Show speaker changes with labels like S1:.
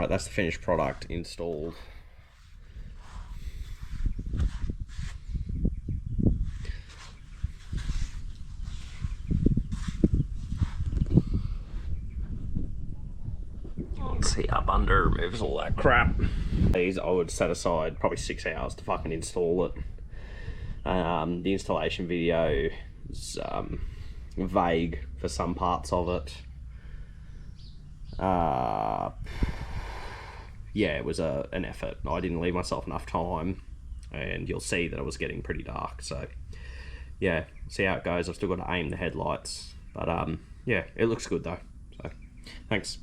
S1: Alright, that's the finished product installed. Let's see, up under removes all that crap. These I would set aside probably 6 hours to fucking install it. The installation video is vague for some parts of it. Yeah, it was an effort. I didn't leave myself enough time, and you'll see that it was getting pretty dark. So yeah, see how it goes. I've still got to aim the headlights, but yeah, it looks good though. So thanks.